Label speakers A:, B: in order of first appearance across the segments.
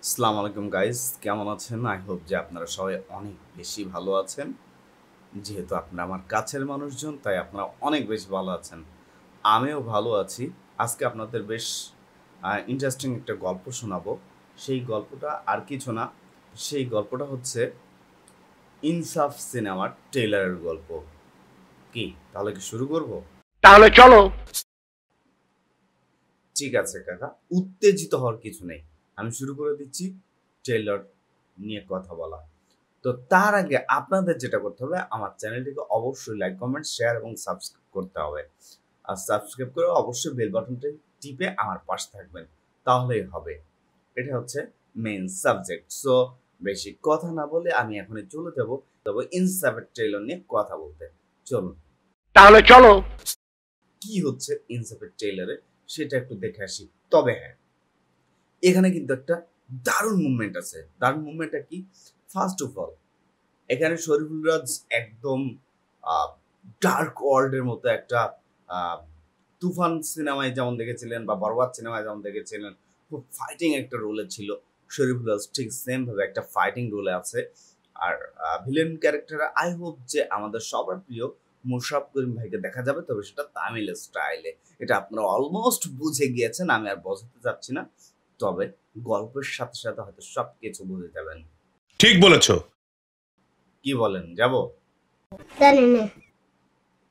A: আসসালামু আলাইকুম গাইস, কেমন আছেন? আই হোপ যে আপনারা সবাই অনেক বেশি ভালো আছেন। যেহেতু আপনারা আমার কাছের মানুষজন, তাই আপনারা অনেক বেশি ভালো আছেন। আমিও ভালো আছি। আজকে আপনাদের বেশ ইন্টারেস্টিং একটা গল্প শোনাবো। সেই গল্পটা আর কিছু না, সেই গল্পটা হচ্ছে ইনসাফ সিনেমার ট্রেইলারের গল্প। কি তাহলে কি শুরু করব?
B: তাহলে চলো।
A: ঠিক আছে কাকা, উত্তেজিত হওয়ার কিছু নেই। আমি শুরু করে দিচ্ছি ট্রেইলার নিয়ে কথা বলা। তো তার আগে আপনাদের যেটা করতে হবে, আমার চ্যানেলটিকে অবশ্যই লাইক, কমেন্ট, শেয়ার এবং সাবস্ক্রাইব করতে হবে। আর সাবস্ক্রাইব করে অবশ্যই বেল বাটনটা টিপে আমার পাশে থাকবেন। তাহলেই হবে। এটা হচ্ছে মেইন সাবজেক্ট। সো বেশি কথা না বলে আমি এখনই চলে যাব তবে ইনসাফের ট্রেইলার নিয়ে কথা বলতে। চলুন।
B: তাহলে চলো।
A: কি হচ্ছে ইনসাফের ট্রেইলারে সেটা একটু দেখে আসি। তবে হ্যাঁ, এখানে কিন্তু একটা দারুণ মুভমেন্ট আছে। দারুণ মুভমেন্টটা কি? ফার্স্ট অফ অল, এখানে শরীফুল রাজ একদম ডার্ক ওয়ার্ল্ডের মতো একটা আহ, তুফান সিনেমায় যেমন দেখেছিলেন বা বরবাদ সিনেমায় যেমন দেখেছিলেন, খুব ফাইটিং একটা রোলে ছিল। শরীফুল রাজ ঠিক সেম ভাবে একটা ফাইটিং রোলে আছে। আর ভিলেন ক্যারেক্টার আই হোপ যে আমাদের সবার প্রিয় মুশাররফ করিম ভাইকে দেখা যাবে, তবে সেটা তামিল স্টাইলে। এটা আপনারা অলমোস্ট বুঝে গিয়েছেন, আমি আর বোঝাতে চাচ্ছি না। তবে গল্পের সাথে সাথে হয়তো সবকিছু বুঝে যাবেন।
B: ঠিক বলেছো।
A: কি বলেন, যাব?
C: জানি না।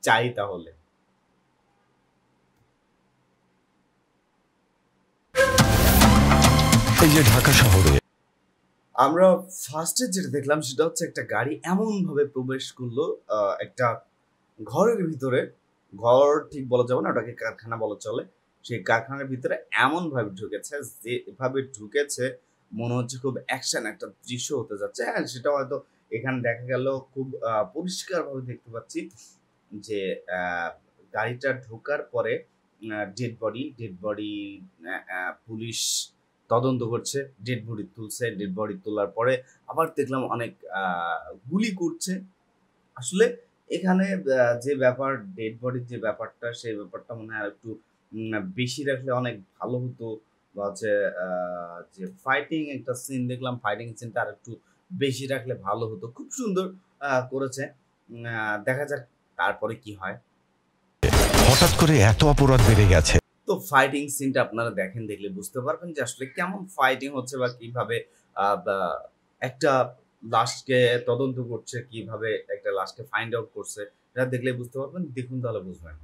A: চাই তাহলে।
B: এই যে ঢাকা শহরে
A: আমরা ফার্স্টে যেটা দেখলাম সেটা হচ্ছে একটা গাড়ি এমন ভাবে প্রবেশ করলো একটা ঘরের ভিতরে। ঘর ঠিক বলা যাবে না, ওটাকে কারখানা বলা চলে। সেই কারখানার ভিতরে এমন ভাবে ঢুকেছে, যেভাবে ঢুকেছে মনে হচ্ছে খুব অ্যাকশন একটা দৃশ্য হতে যাচ্ছে। হ্যাঁ, সেটা হয়তো এখানে দেখা গেল খুব পরিষ্কার ভাবে দেখতে পাচ্ছি যে গাড়িটা ঢোকার পরে ডেড বডি পুলিশ তদন্ত করছে, ডেড বডি তুলছে। ডেড বডি তোলার পরে আবার দেখলাম অনেক গুলি করছে। আসলে এখানে যে ব্যাপার, ডেড বডির যে ব্যাপারটা, সেই ব্যাপারটা মনে হয় একটু বেশি রাখলে অনেক ভালো হতো। বা হচ্ছে যে ফাইটিং একটা সিন দেখলাম, ফাইটিং সিনটা আর একটু বেশি রাখলে ভালো হতো। খুব সুন্দর করেছে। দেখা যাক তারপরে কি হয়।
B: হঠাৎ করে এত অপরাধ বেড়ে গেছে।
A: তো ফাইটিং সিনটা আপনারা দেখেন, দেখলে বুঝতে পারবেন যে আসলে কেমন ফাইটিং হচ্ছে বা কিভাবে বা একটা লাশকে তদন্ত করছে, কিভাবে একটা লাশকে ফাইন্ড আউট করছে। এটা দেখলে বুঝতে পারবেন, দেখুন তাহলে বুঝবেন।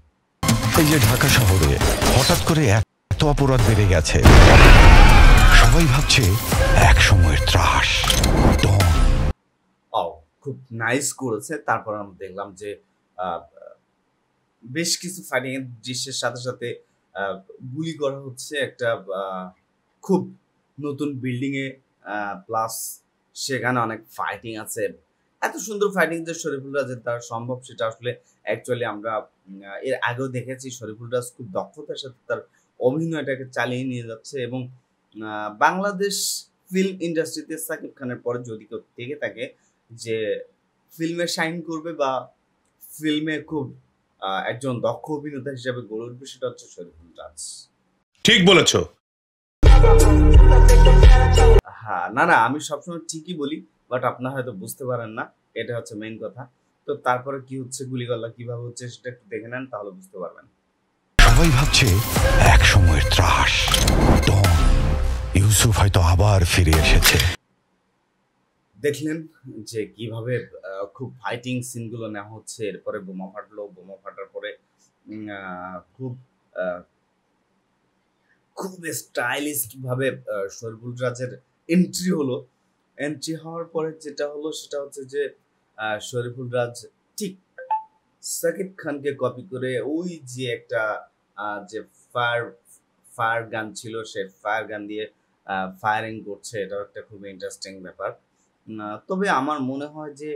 B: এই যে ঢাকা শহরে হঠাৎ করে এত অপরাধ বেড়ে গেছে, সবাই ভাবছে এক সময়ের ত্রাস। ডন।
A: ও, খুব নাইস করেছে। তারপর আমরা দেখলাম যে আহ, বেশ কিছু ফাইটিং এর দৃশ্যের সাথে সাথে আহ, গুলি করা হচ্ছে একটা খুব নতুন বিল্ডিং এ। প্লাস সেখানে অনেক ফাইটিং আছে। এত সুন্দর ফাইটিং যে শরীফুল রাজের দ্বারা সম্ভব, সেটা আসলে অ্যাকচুয়ালি আমরা এর আগেও দেখেছি। শরীফুল রাজ খুব দক্ষতার সাথে তার অভিনয়টাকে চালিয়ে নিয়ে যাচ্ছে। এবং বাংলাদেশ ফিল্ম ইন্ডাস্ট্রিতে সাকিব খানের পরে যদি কেউ থেকে থাকে যে ফিল্মে শাইন করবে বা ফিল্মে খুব একজন দক্ষ অভিনেতা হিসেবে গড়ে উঠবে, সেটা হচ্ছে শরীফুল রাজ।
B: ঠিক বলেছো।
A: হ্যাঁ, না না, আমি সবসময় ঠিকই বলি, বাট আপনারা হয়তো বুঝতে পারেন না। এটা হচ্ছে মেইন কথা। তো তারপরে কি হচ্ছে, গুলিগল্লা কিভাবে হচ্ছে সেটা একটু দেখে নেন, তাহলে বুঝতে পারবেন।
B: সবাই ভাবছে এক সময়ের ত্রাস। ডন। ইউসুফ হয়তো আবার ফিরে এসেছে।
A: দেখলেন যে কিভাবে খুব ফাইটিং সিনগুলো নেওয়া হচ্ছে। এরপরে বোমা ফাটলো, বোমা ফাটার পরে খুব আহ, খুব স্টাইলিশ ভাবে শরীফুল রাজের এন্ট্রি হলো। এন্ট্রি হওয়ার পরে যেটা হলো সেটা হচ্ছে যে শরীফুল রাজ ঠিক সাকিব খানকে কপি করে ওই যে একটা যে ফায়ার ফায়ার গান ছিল, সে ফায়ার গান দিয়ে ফায়ারিং করছে। এটাও একটা খুব ইন্টারেস্টিং ব্যাপার। তবে আমার মনে হয় যে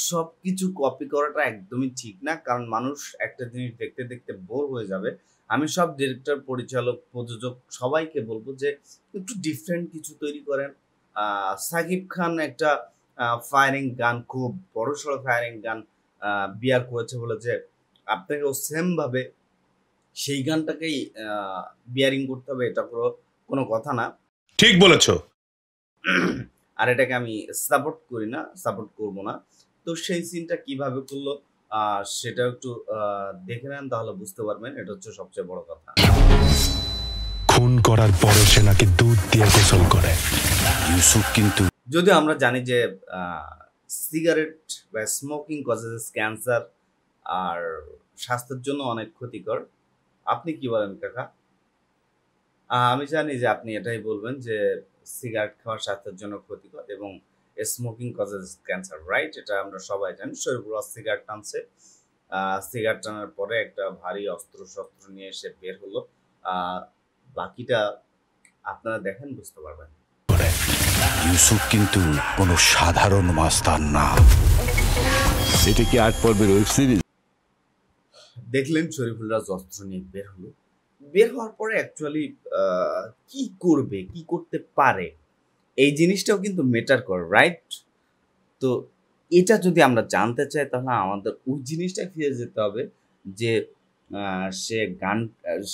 A: সবকিছু কপি করাটা একদমই ঠিক না, কারণ মানুষ একটা জিনিস দেখতে দেখতে বোর হয়ে যাবে। আমি সব ডিরেক্টর, পরিচালক, প্রযোজক সবাইকে বলবো যে একটু ডিফারেন্ট কিছু তৈরি করেন। সাকিব খান একটা ফায়ারিং গান, খুব বড়সড় ফায়ারিং গান বিয়ার করেছে বলে যে আপনাকেও সেম ভাবে সেই গানটাকেই বিয়ারিং করতে হবে, এটা কোনো কোনো কথা না।
B: ঠিক বলেছো।
A: আর এটাকে আমি সাপোর্ট করি না, সাপোর্ট করব না। তো সেই সিনটা কিভাবে করলো সেটা একটু দেখে নেন, তাহলে বুঝতে পারবেন। এটা হচ্ছে সবচেয়ে বড় কথা।
B: খুন করার পরও সে নাকি দুধ দিয়ে গোসল করে। ইউসুফ কিন্তু
A: যদিও আমরা জানি যে সিগারেট বা স্মোকিং কজেস ক্যান্সার আর স্বাস্থ্যের জন্য অনেক ক্ষতিকর। আপনি কি বলেন কাকা? আমি জানি যে আপনি এটাই বলবেন যে সিগারেট খাওয়া স্বাস্থ্যের জন্য ক্ষতিকর এবং স্মোকিং কজেস ক্যান্সার, রাইট? এটা আমরা সবাই জানি। শরীফুল সিগারেট টানছে, সিগারেট টানার পরে একটা ভারী অস্ত্র শস্ত্র নিয়ে এসে বের হলো। বাকিটা আপনারা দেখেন, বুঝতে পারবেন।
B: ইউসুফ কিন্তু কোনো সাধারণ মাস্তান না।
D: এটা কি 8 পর্বের ওয়েব সিরিজ?
A: দেখলেন শরীফুল রাজ অস্ত্র নিয়ে বের হলো। বের হওয়ার পরে অ্যাকচুয়ালি কি করবে, কি করতে পারে, এই জিনিসটাও কিন্তু ম্যাটার করে, রাইট? তো এটা যদি আমরা জানতে চাই তাহলে আমাদের ওই জিনিসটা ফিরে যেতে হবে যে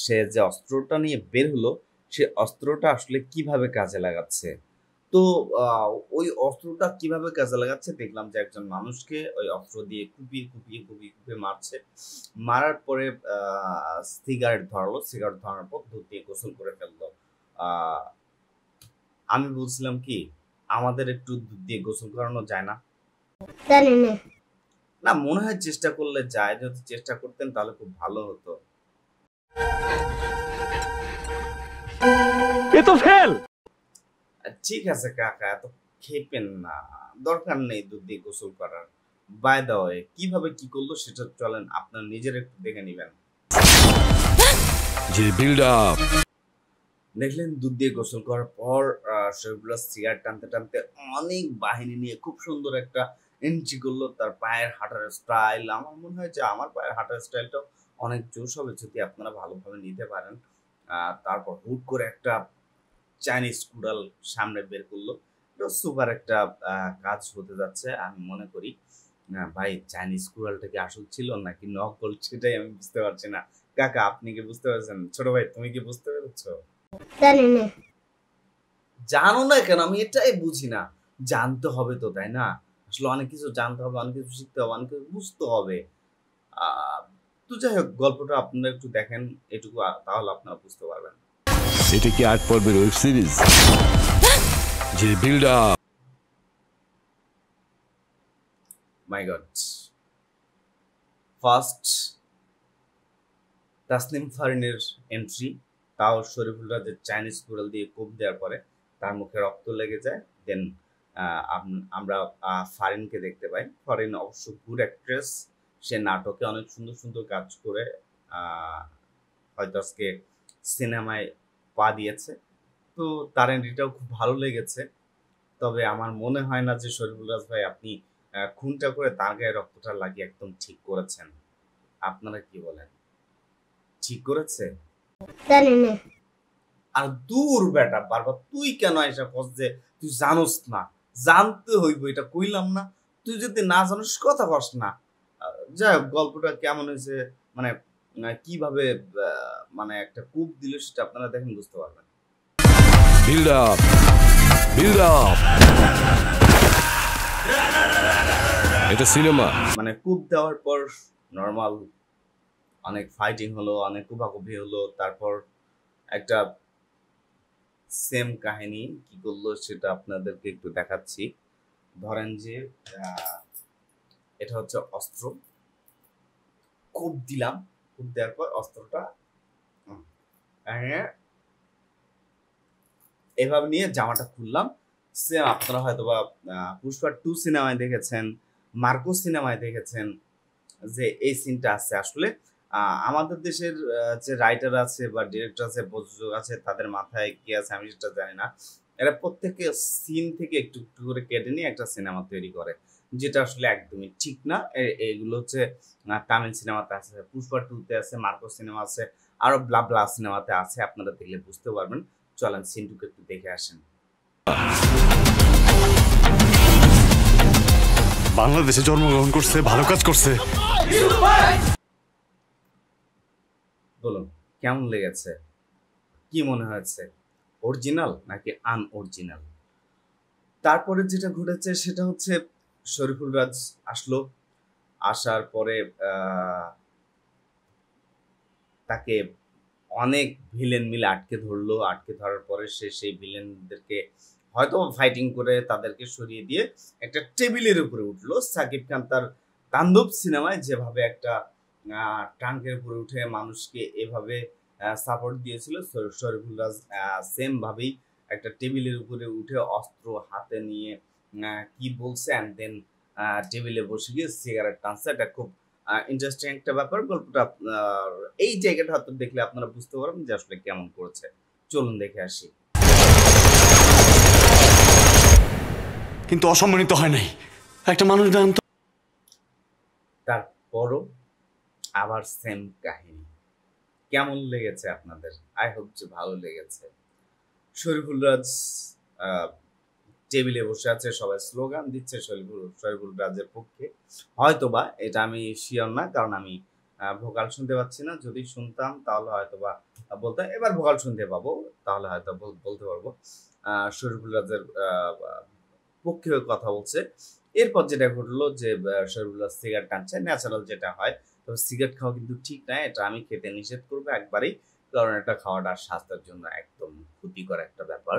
A: সে যে অস্ত্রটা নিয়ে বের হলো, সে অস্ত্রটা আসলে কিভাবে কাজে লাগাচ্ছে। তো ওই অস্ত্রটা কিভাবে কাজে লাগাচ্ছে দেখলাম যে একজন মানুষকে ওই অস্ত্র দিয়ে কুপিয়ে মারছে। মারার পরে সিগারেট ধরালো, সিগারেট ধরানোর পর দুধ দিয়ে গোসল করে ফেললো। আমি বলছিলাম কি, আমাদের একটু দুধ দিয়ে গোসল করানো যায় না?
C: জানি না।
A: না, মনে হয় চেষ্টা করলে যায়। যদি চেষ্টা করতেন তাহলে খুব ভালো হতো।
D: এ তো ফেল।
A: ঠিক আছে কাকা, এত খেপেন না, দরকার নেই দুধ দিয়ে গোসল করার। বাই দা ওয়ে, কিভাবে কি করলো সেটা চলেন আপনার নিজের একটু দেখে নিবেন।
D: জি, বিল্ড আপ।
A: দেখলেন দুধ দিয়ে গোসল করার পর শরীফুল সিগারেট টানতে টানতে অনেক বাহিনী নিয়ে খুব সুন্দর একটা এন্ট্রি করলো। তার পায়ের হাঁটার স্টাইল, আমার মনে হয় যে আমার পায়ের হাঁটার স্টাইলটাও অনেক জোশ হবে যদি আপনারা ভালোভাবে নিতে পারেন। তারপর হুট করে একটা চাইনিজ কুড়াল সামনে বের করলো। এটা সুপার একটা কাজ হতে যাচ্ছে আমি মনে করি। ভাই, চাইনিজ কুড়ালটা কি আসল ছিল নাকি নকল সেটাই আমি বুঝতে পারছি না। কাকা, আপনি কি বুঝতে পারছেন? ছোট ভাই, তুমি কি বুঝতে পেরেছো?
C: জানি না।
A: জানো না কেন? আমি এটাই বুঝি না। জানতে হবে তো, তাই না? আসলে অনেক কিছু জানতে হবে, অনেক কিছু শিখতে হবে, অনেক কিছু বুঝতে হবে। তো যাই হোক, গল্পটা আপনারা একটু দেখেন এটুকু, তাহলে আপনারা বুঝতে পারবেন।
D: এটা কি 8 পর্বের ওয়েব সিরিজ? জি, বিল্ড আপ।
A: মাই গড। ফার্স্ট তাসনিম ফারিনের এন্ট্রি, তাও শরীফুল রাজের চাইনিজ কুড়াল দিয়ে কোপ দেওয়ার পরে তার মুখে রক্ত লেগে যায়। দেন আমরা ফারিনকে দেখতে পাই। ফারিন অবশ্য গুড অ্যাক্ট্রেস, সে নাটকে অনেক সুন্দর সুন্দর কাজ করে হয়তো আজকে সিনেমায় পা দিয়েছে। তো তার এন্ট্রিটাও খুব ভালো লেগেছে। তবে আমার মনে হয় না যে শরীফুল রাজ ভাই আপনি খুনটা করে তার গায়ে রক্তটা লাগিয়ে একদম ঠিক করেছেন। আপনারা কি বলেন? ঠিক করেছে?
C: জানি না।
A: আর দূর বেটা, বারবার তুই কেন আইসা কস যে তুই জানোস না? জানতে হইব, এটা কইলাম না? তুই যদি না জানোস কথা কস না। যাই হোক, গল্পটা কেমন হয়েছে, মানে কিভাবে মানে একটা কূপ দিল সেটা আপনারা দেখেন, বুঝতে পারবেন।
D: Build up, build up. এটা সিনেমা।
A: মানে কূপ দেওয়ার পর নর্মাল অনেক ফাইটিং হলো, অনেক কুপাকুপি হলো। তারপর একটা সেম কাহিনী কি করলো সেটা আপনাদেরকে একটু দেখাচ্ছি। ধরেন যে এটা হচ্ছে অস্ত্র, কূপ দিলাম, কূপ দেওয়ার পর অস্ত্রটা এভাবে নিয়ে জামাটা খুললাম। সেম আপনারা হয়তো বা পুষ্পা 2 সিনেমায় দেখেছেন, মার্কো সিনেমায় দেখেছেন যে এই সিনটা আছে। আসলে আমাদের দেশের যে রাইটার আছে বা ডিরেক্টর আছে, প্রযোজক আছে, তাদের মাথায় কি আছে আমি সেটা জানি না। এরা প্রত্যেকে সিন থেকে একটু একটু করে কেটে নিয়ে একটা সিনেমা তৈরি করে, যেটা আসলে একদমই ঠিক না। এগুলো হচ্ছে তামিল সিনেমাতে আছে, পুষ্পা 2-তে আছে, মার্কো সিনেমা আছে, আরো ব্লা ব্লা সিনেমাতে আছে। আপনারা দেখলে বুঝতে পারবেন। চলেন সিনটুকে একটু দেখে আসেন।
E: বাংলাদেশে জন্মগ্রহণ করছে, ভালো কাজ করছে।
A: বলুন কেমন লেগেছে? কি মনে হয়েছে? অরিজিনাল নাকি আনঅরিজিনাল? তারপরে যেটা ঘটেছে সেটা হচ্ছে শরীফুল রাজ আসলো, আসার পরে তাকে অনেক ভিলেন মিলে আটকে ধরলো, আটকে ধরার পরে সে সেই ভিলেনদেরকে হয়তো ফাইটিং করে তাদেরকে সরিয়ে দিয়ে একটা টেবিলের উপরে উঠলো। সাকিব খান তার তাণ্ডব সিনেমায় যেভাবে একটা ট্রাঙ্কের উপরে উঠে মানুষকে এভাবে সাপোর্ট দিয়েছিল, শরীফুল রাজ সেম ভাবেই একটা টেবিলের উপরে উঠে অস্ত্র হাতে নিয়ে কি বলছে অ্যান্ড দেন টেবিলে বসে গিয়ে সিগারেট টানছে। এটা খুব ইন্টারেস্টিং একটা ব্যাপার। গল্পটা এই জায়গাটা হয়তো দেখলে আপনারা বুঝতে পারবেন যে আসলে কেমন করেছে। চলুন দেখে আসি।
E: কিন্তু অসম্মানিত হয় নাই একটা মানুষ জানত।
A: তারপরও আবার সেম কাহিনী। কেমন লেগেছে আপনাদের? আই হোপ যে ভালো লেগেছে। শরীফুল রাজ টেবিলে বসে আছে, সবাই স্লোগান দিচ্ছে শরীফুল রাজের পক্ষে। হয়তোবা এটা আমি শিওর না, কারণ আমি ভোকাল শুনতে পাচ্ছি না। যদি শুনতাম তাহলে হয়তোবা বলতাম। এবার ভোকাল শুনতে পাবো, তাহলে হয়তো বলতে পারবো। শরীফুল রাজের পক্ষে কথা বলছে। এরপর যেটা ঘটলো যে শরীফুল রাজ সিগারেট টানছে, ন্যাচারাল যেটা হয়। তবে সিগারেট খাওয়া কিন্তু ঠিক না, এটা আমি খেতে নিষেধ করবো একবারেই, কারণ এটা খাওয়াটা স্বাস্থ্যের জন্য একদম ক্ষতিকর একটা ব্যাপার।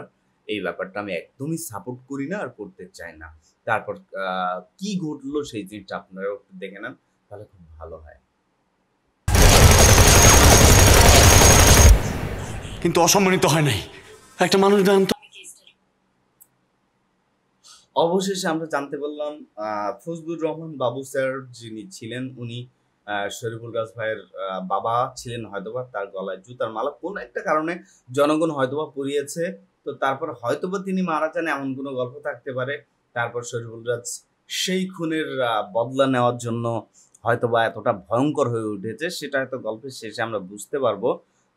A: এই ব্যাপারটা আমি একদমই সাপোর্ট করি না আর করতে চাই না। তারপর কি ঘটলো সেই জিনিসটা আপনারাও একটু দেখে নেন, তাহলে খুব ভালো হয়।
E: কিন্তু অসম্মানিত হয় নাই একটা মানুষ জানত।
A: অবশেষে আমরা জানতে পারলাম ফজলুর রহমান বাবু স্যার যিনি ছিলেন, উনি শরীফুল রাজ ভাইয়ের বাবা ছিলেন। হয়তোবা তার গলায় জুতার মালা কোন একটা কারণে জনগণ হয়তোবা পরিয়েছে, তো তারপর হয়তোবা তিনি মারা যান, এমন কোনো গল্প থাকতে পারে। তারপর শরীফুল রাজ সেই খুনের বদলা নেওয়ার জন্য হয়তোবা এতটা ভয়ঙ্কর হয়ে উঠেছে, সেটা হয়তো গল্পের শেষে আমরা বুঝতে পারবো।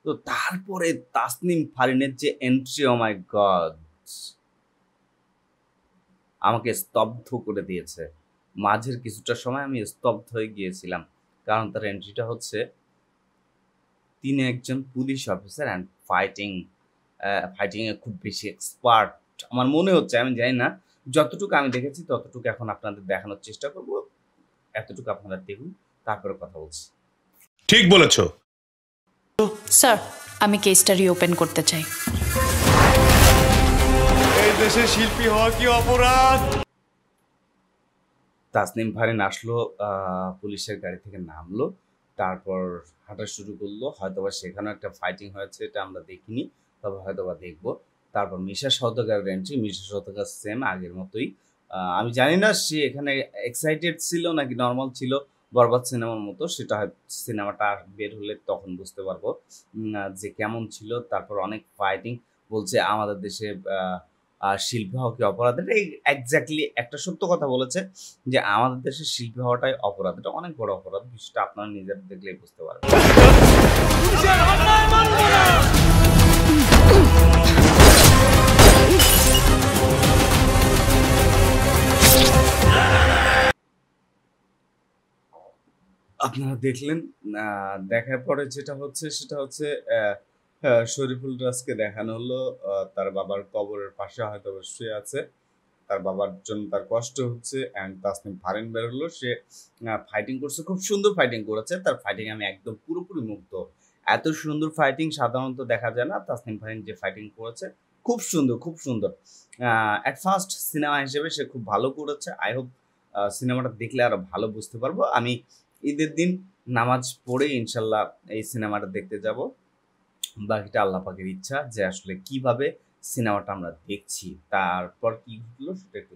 A: তো তারপরে তাসনিম ফারিনের যে এন্ট্রি, ও মাই গড, আমাকে স্তব্ধ করে দিয়েছে। মাঝের কিছুটা সময় আমি স্তব্ধ হয়ে গিয়েছিলাম, কারণ তার এন্ট্রিটা হচ্ছে তিনি একজন পুলিশ অফিসার অ্যান্ড ফাইটিংয়ে খুব বেশি এক্সপার্ট আমার মনে হচ্ছে। আমি জানি না, যতটুকু আমি দেখেছি ততটুকু এখন আপনাদের দেখানোর চেষ্টা করব। এতটুকু আপনারা দেখুন, তারপরে কথা বলছি।
E: ঠিক বলেছ
F: স্যার, আমি কেসটা রিওপেন করতে চাই।
E: এই দেশে শিল্পী হওয়া কি অপরাধ?
A: তাসনিম ফারিন আসলো, পুলিশের গাড়ি থেকে নামলো, তারপর হাঁটা শুরু করলো। হয়তোবা সেখানে একটা ফাইটিং হয়েছে, এটা আমরা দেখিনি, তবে হয়তোবা দেখবো। তারপর মিশা সওদাগরের এন্ট্রি। মিশা সওদাগর সেম আগের মতোই। আমি জানি না সে এখানে এক্সাইটেড ছিল নাকি নর্মাল ছিল, বরবাদ সিনেমার মতো। সেটা সিনেমাটা বের হলে তখন বুঝতে পারবো যে কেমন ছিল। তারপর অনেক ফাইটিং বলছে আমাদের দেশে শিল্পী হওয়া কি অপরাধ। এটা এক্স্যাক্টলি একটা সত্য কথা বলেছে যে আমাদের দেশে শিল্পী হওয়াটাই অপরাধ। এটা অনেক বড় অপরাধ, বিষয়টা আপনারা নিজের দেখলেই বুঝতে পারবেন। আপনারা দেখলেন, দেখার পরে যেটা হচ্ছে সেটা হচ্ছে শরীফুল রাজকে দেখানো হলো তার বাবার কবরের পাশে হয়তো শুয়ে আছে। তার বাবার জন্য তার কষ্ট হচ্ছে। অ্যান্ড তাসনিম ফারিন বের হলো, সে ফাইটিং করছে, খুব সুন্দর ফাইটিং করেছে। তার ফাইটিং আমি একদম পুরোপুরি মুগ্ধ। এত সুন্দর ফাইটিং সাধারণত দেখা যায় না। তাসনিম ফারিন যে ফাইটিং করেছে খুব সুন্দর, খুব সুন্দর। অ্যাট ফার্স্ট সিনেমা হিসেবে সে খুব ভালো করেছে। আই হোপ সিনেমাটা দেখলে আরো ভালো বুঝতে পারবো। আমি ঈদের দিন নামাজ পড়ে ইনশাল্লাহ এই সিনেমাটা দেখতে যাব। বাকিটা আল্লাহ পাকের ইচ্ছা যে আসলে কিভাবে সিনেমাটা আমরা দেখছি। তারপর কি ঘটলো সেটা একটু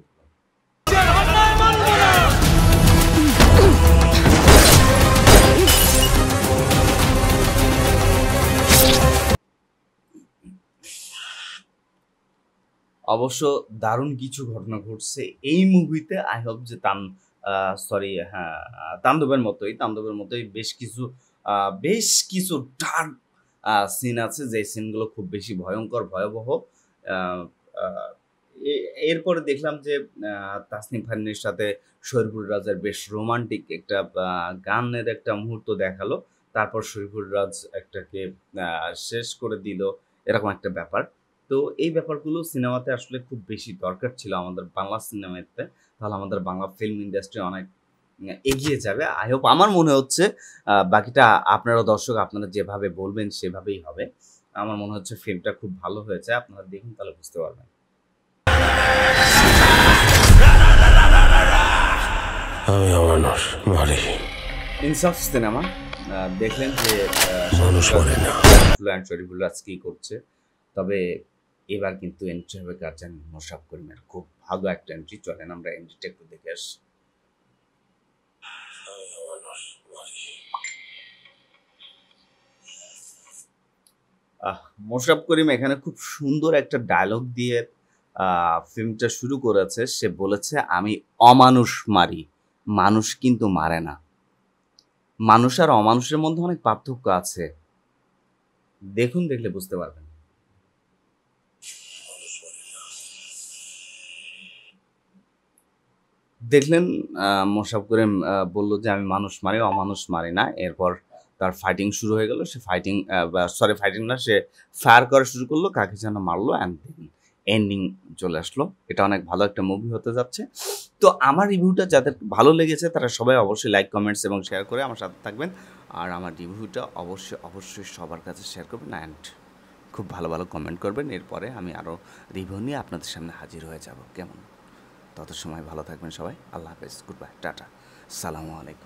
A: অবশ্য দারুণ কিছু ঘটনা ঘটছে এই মুভিতে। আই হোপ যে তাণ্ডবের মতোই বেশ কিছু ডার্ক সিন আছে, যে সিনগুলো খুব বেশি ভয়ঙ্কর, ভয়াবহ। এরপরে দেখলাম যে তাসনিম ফারিনের সাথে শরীফুল রাজের বেশ রোমান্টিক একটা গানের একটা মুহূর্ত দেখালো। তারপর শরীফুল রাজ একটাকে শেষ করে দিল, এরকম একটা ব্যাপার। তো এই ব্যাপারগুলো সিনেমাতে আসলে খুব বেশি দরকার ছিল আমাদের বাংলা সিনেমাতে, তাহলে আমাদের বাংলা ফিল্ম ইন্ডাস্ট্রি অনেক এগিয়ে যাবে। আই হোপ, আমার মনে হচ্ছে বাকিটা আপনারা দর্শক আপনারা যেভাবে বলবেন সেভাবেই হবে। আমার মনে হচ্ছে ফিল্মটা খুব ভালো হয়েছে, আপনারা দেখুন তাহলে বুঝতে পারবেন।
D: আমি অমানুষ মারি,
A: ইনসাফ সিনেমা দেখলেন যে
D: মানুষ মারে না।
A: শরীফুল রাজ কি করছে, তবে এবার কিন্তু এন্ট্রি হবে কার জানেন? মোশাররফ করিমের। খুব ভালো একটা এন্ট্রি, চলেন আমরা এন্ট্রিটা একটু দেখে আসি। মোশাররফ করিম এখানে খুব সুন্দর একটা ডায়লগ দিয়ে ফিল্মটা শুরু করেছে। সে বলেছে, আমি অমানুষ মারি, মানুষ কিন্তু মারে না। মানুষ আর অমানুষের মধ্যে অনেক পার্থক্য আছে, দেখুন, দেখলে বুঝতে পারবেন। দেখলেন মোশাররফ করিম বলল যে আমি মানুষ মারি, অমানুষ মারি না। এরপর তার ফাইটিং শুরু হয়ে গেল। সে ফাইটিং না, সে ফায়ার করা শুরু করলো, কাকে যেন মারলো, অ্যান্ড এন্ডিং চলে আসলো। এটা অনেক ভালো একটা মুভি হতে যাচ্ছে। তো আমার রিভিউটা যাদের ভালো লেগেছে তারা সবাই অবশ্যই লাইক, কমেন্টস এবং শেয়ার করে আমার সাথে থাকবেন। আর আমার রিভিউটা অবশ্যই সবার কাছে শেয়ার করবেন অ্যান্ড খুব ভালো ভালো কমেন্ট করবেন। এরপরে আমি আরও রিভিউ নিয়ে আপনাদের সামনে হাজির হয়ে যাব। কেমন? তত সময় ভালো থাকবেন সবাই। আল্লাহ হাফেজ, গুড বাই, টাটা, সালামু আলাইকুম।